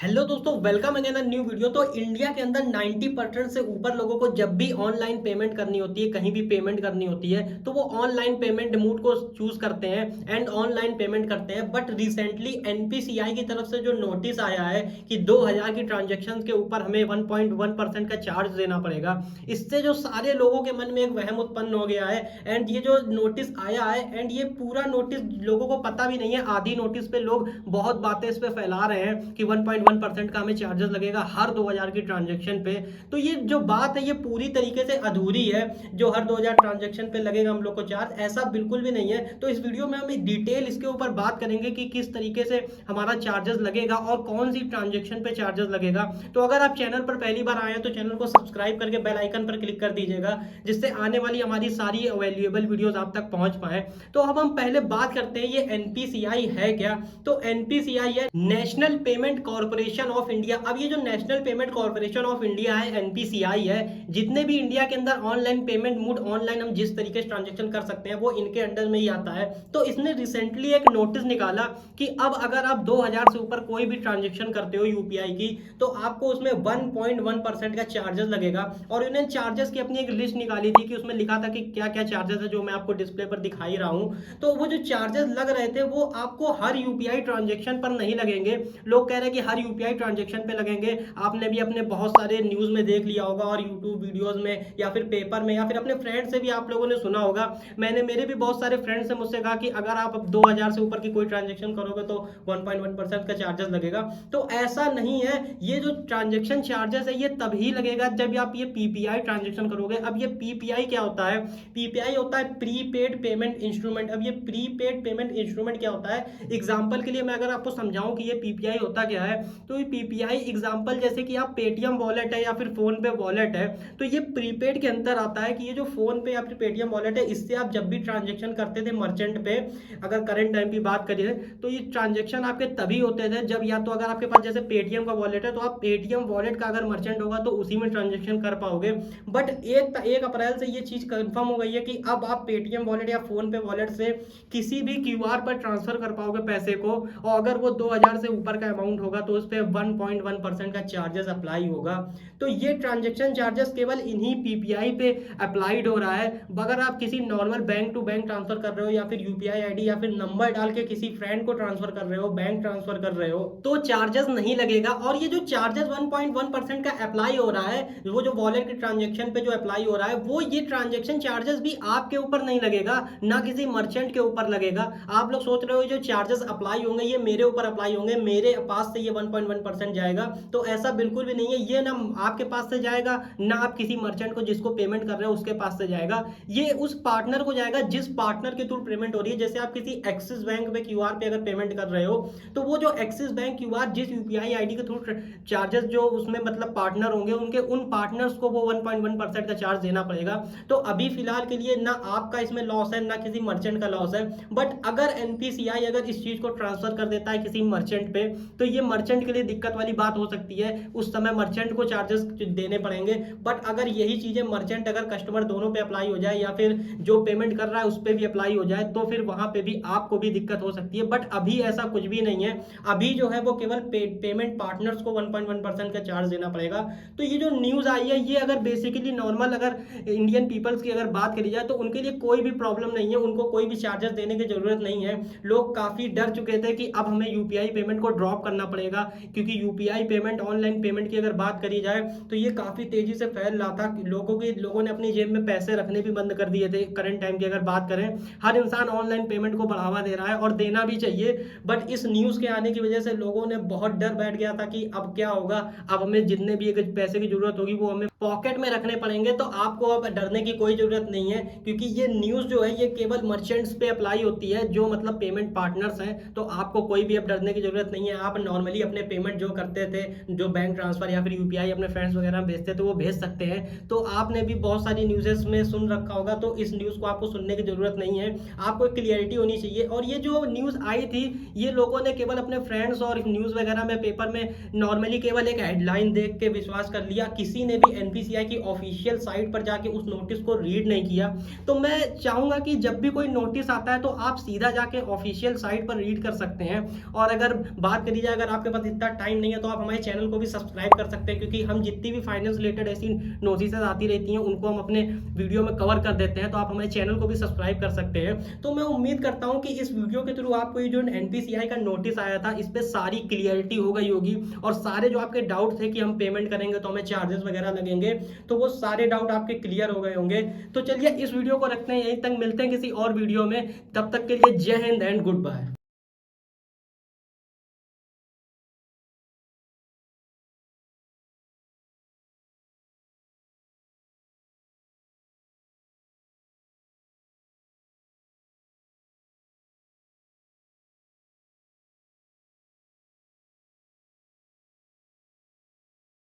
Hello दोस्तों, welcome again a new video. तो India के अंदर 90% से ऊपर लोगों को जब भी ऑनलाइन पेमेंट करनी होती है, कहीं भी पेमेंट करनी होती है, तो वो ऑनलाइन पेमेंट मोड को चूज करते हैं एंड ऑनलाइन पेमेंट करते हैं। बट रिसेंटली एनपीसीआई की तरफ से जो नोटिस आया है कि 2000 की ट्रांजेक्शन के ऊपर हमें 1.1% का चार्ज देना पड़ेगा, इससे जो सारे लोगों के मन में एक वहम उत्पन्न हो गया है। एंड ये जो नोटिस आया है एंड ये पूरा नोटिस लोगों को पता भी नहीं है, आधी नोटिस पे लोग बहुत बातें इस पे फैला रहे हैं कि 1.1% का हमें चार्जेस लगेगा हर 2000 की ट्रांजेक्शन पे। तो ये जो बात है ये पूरी तरीके से अधूरी है। जो हर 2000 ट्रांजेक्शन पे लगेगा हम लोग को चार्ज, ऐसा बिल्कुल भी नहीं है। तो इस वीडियो में हम डिटेल इसके ऊपर बात करेंगे कि किस तरीके से हमारा चार्जेस लगेगा और कौन सी ट्रांजेक्शन पे चार्जेस लगेगा। तो अगर आप चैनल पर पहली बार आए हैं तो चैनल को सब्सक्राइब करके बेल आइकन पर क्लिक कर दीजिएगा, जिससे आने वाली हमारी सारी वैल्यूएबल वीडियोस आप तक पहुंच पाए। तो अब हम पहले बात करते हैं ये एनपीसीआई है क्या। तो एनपीसीआई है national payment corporation of India. अब ये जो national payment corporation of India है, एनपीसीआई है, जितने भी इंडिया के अंदर ऑनलाइन पेमेंट मोड, ऑनलाइन हम जिस तरीके से ट्रांजेक्शन कर सकते हैं वो इनके अंडर में ही आता है। तो इसने रिसेंटली एक नोटिस निकाला कि अब अगर आप 2000 से ऊपर कोई भी ट्रांजेक्शन करते हो यूपीआई की, तो आपको उसमें 1.1% का चार्जेस लगेगा। और इन्होंने चार्जेस की अपनी एक लिस्ट निकाली थी कि उसमें लिखा था कि क्या क्या चार्जेस है, जो मैं आपको डिस्प्ले पर दिखाई रहा हूं। तो वो जो चार्जेस लग रहे थे वो आपको हर यूपीआई ट्रांजेक्शन पर नहीं लगेंगे। लोग कह रहे हैं कि हर यूपीआई ट्रांजेक्शन पे लगेंगे। आपने भी अपने बहुत सारे न्यूज में देख लिया होगा और यूट्यूब वीडियोस में या फिर पेपर में या फिर अपने फ्रेंड से भी आप लोगों ने सुना होगा। मेरे भी बहुत सारे फ्रेंड्स से मुझसे कहा कि अगर आप 2000 से ऊपर की कोई ट्रांजेक्शन करोगे तो 1.1% का चार्जेस लगेगा। तो ऐसा नहीं है। ये जो ट्रांजेक्शन चार्जेस है ये तभी लगेगा जब आप ये पीपीआई ट्रांजेक्शन करोगे। अब ये पीपीआई क्या होता है? पीपीआई होता है प्रीपेड पेमेंट इंस्ट्रूमेंट। अब ये प्रीपेड पेमेंट इंस्ट्रूमेंट क्या होता है? एग्जांपल के लिए मैं अगर आपको समझाऊं कि ये पीपीआई होता क्या है, तो ये पीपीआई एग्जांपल जैसे कि आप पेटीएम वॉलेट है या फिर फोन पे वॉलेट है, तो ये प्रीपेड के अंदर आता है कि ये जो फोन पे या फिर पेटीएम वॉलेट है, इससे आप जब भी ट्रांजेक्शन करते थे मर्चेंट पे, अगर करंट टाइम की बात करिए तो ये ट्रांजेक्शन आपके तभी होते थे जब या तो अगर आपके पास जैसे पेटीएम का वॉलेट है तो आप पेटीएम वॉलेट का अगर मर्चेंट होगा तो उसी में ट्रांजेक्शन कर पाओगे। बट 1 अप्रैल से ये चीज कंफर्म हो गई है कि अब आप पेटीएम वॉलेट या फोन पे वॉलेट से किसी भी क्यूआर पर ट्रांसफर कर पाओगे पैसे को, और अगर वो 2000 से ऊपर का अमाउंट होगा तो उस पर 1.1% का चार्जेस अप्लाई होगा। तो ये ट्रांजेक्शन चार्जेस केवल इन्हीं पीपीआई पे अप्लाइड हो रहा है। अगर आप किसी normal bank to bank transfer कर रहे हो या फिर यूपीआई आईडी या फिर नंबर डाल के किसी फ्रेंड को ट्रांसफर कर रहे हो, बैंक ट्रांसफर कर रहे हो, तो चार्जेस नहीं लगेगा। और ये जो चार्जेस 1.1% का अप्लाई हो रहा है, वो जो वॉलेट के ट्रांजेक्शन पे जो अप्लाई हो रहा है, वो ये ट्रांजेक्शन चार्जेस भी आपके ऊपर नहीं लगेगा, ना किसी मर्चेंट के ऊपर लगेगा। आप लोग सोच रहे हो जो चार्जेस अप्लाई होंगे ये मेरे ऊपर अप्लाई होंगे, मेरे पास से ये 1.1% जाएगा, तो ऐसा बिल्कुल भी नहीं है। ये ना आपके पास से जाएगा, ना आप किसी मर्चेंट को जिसको पेमेंट कर रहे हो उसके पास से जाएगा। ये उस पार्टनर को जाएगा जिस पार्टनर के थ्रू पेमेंट हो रही है। जैसे आप किसी एक्सिस बैंक में क्यूआर पे अगर पेमेंट कर रहे हो, तो वो जो एक्सिस बैंक क्यूआर जिस यूपीआई आईडी के थ्रू चार्जेस जो उसमें मतलब पार्टनर होंगे, उनके उन पार्टनर्स को वो 1.1% का चार्ज देना पड़ेगा। तो अभी फिलहाल के लिए ना आपका इसमें लॉस है ना किसी मर्चेंट का लॉस है। बट अगर एनपीसीआई अगर इस चीज को ट्रांसफर कर देता है किसी मर्चेंट पे, तो ये मर्चेंट के लिए दिक्कत वाली बात हो सकती है। उस समय मर्चेंट को चार्जेस देने पड़ेंगे। बट अगर यही चीजें मर्चेंट अगर कस्टमर दोनों पे अप्लाई हो जाए या फिर जो पेमेंट कर रहा है उस पर भी अप्लाई हो जाए, तो फिर वहां पे भी आपको भी दिक्कत हो सकती है। बट अभी ऐसा कुछ भी नहीं है। अभी जो है वो केवल पेमेंट पार्टनर्स को 1.1% का चार्ज देना पड़ेगा। तो ये जो न्यूज आई है ये अगर बेसिकली नॉर्मल अगर इंडियन पीपल्स की अगर बात करी जाए तो उनके लिए कोई भी प्रॉब्लम नहीं है, उनको कोई भी चार्जेस देने की जरूरत नहीं है। लोग काफी डर चुके थे कि अब हमें यूपीआई पेमेंट को ड्रॉप करना पड़ेगा, क्योंकि यूपीआई पेमेंट ऑनलाइन पेमेंट की अगर बात करी जाए तो ये काफी तेजी से फैल रहा था। लोगों ने अपनी जेब में पैसे रखने भी बंद कर दिए थे। करंट टाइम की अगर बात करें, हर इंसान ऑनलाइन पेमेंट को बढ़ावा दे रहा है और देना भी चाहिए। बट इस न्यूज के आने की वजह से लोगों ने बहुत डर बैठ गया था कि अब क्या होगा, अब हमें जितने भी पैसे की जरूरत होगी वो हमें पॉकेट में रखने पड़ेंगे। तो आपको अब डरने की कोई जरूरत नहीं है, क्योंकि ये न्यूज जो है ये केवल मर्चेंट्स पे अप्लाई होती है, जो मतलब पेमेंट पार्टनर्स हैं। तो आपको कोई भी अब डरने की जरूरत नहीं है। आप नॉर्मली अपने पेमेंट जो करते थे, जो बैंक ट्रांसफर या फिर यूपीआई अपने फ्रेंड्स वगैरह भेजते थे वो भेज सकते हैं। तो आपने भी बहुत सारी न्यूज़ेस में सुन रखा होगा, तो इस न्यूज़ को आपको सुनने की जरूरत नहीं है। आपको क्लियरिटी होनी चाहिए। और ये जो न्यूज़ आई थी ये लोगों ने केवल अपने फ्रेंड्स और न्यूज़ वगैरह में पेपर में नॉर्मली केवल एक हेडलाइन देख के विश्वास कर लिया। किसी ने भी एनपीसीआई की ऑफिशियल साइट पर जाके उस नोटिस को रीड नहीं किया। तो मैं चाहूंगा कि जब भी कोई नोटिस आता है तो आप सीधा जाके ऑफिशियल साइट पर रीड कर सकते हैं। और अगर बात करी जाए, अगर आपके पास इतना टाइम नहीं है तो आप हमारे चैनल को भी सब्सक्राइब कर सकते हैं, क्योंकि हम जितनी भी फाइनेंस रिलेटेड ऐसी नोटिस आती रहती हैं उनको हम अपने वीडियो में कवर कर देते हैं। तो आप हमारे चैनल को भी सब्सक्राइब कर सकते हैं। तो मैं उम्मीद करता हूं कि इस वीडियो के थ्रू आपको ये जो एनपीसीआई का नोटिस आया था इस पे सारी क्लियरिटी हो गई होगी, और सारे जो आपके डाउट थे कि हम पेमेंट करेंगे तो हमें चार्जेस वगैरह लगेंगे, तो वो सारे डाउट आपके क्लियर हो गए होंगे। तो चलिए इस वीडियो को रखते हैं यहीं तक, मिलते हैं किसी और वीडियो में, तब तक के लिए जय हिंद एंड गुड बाय।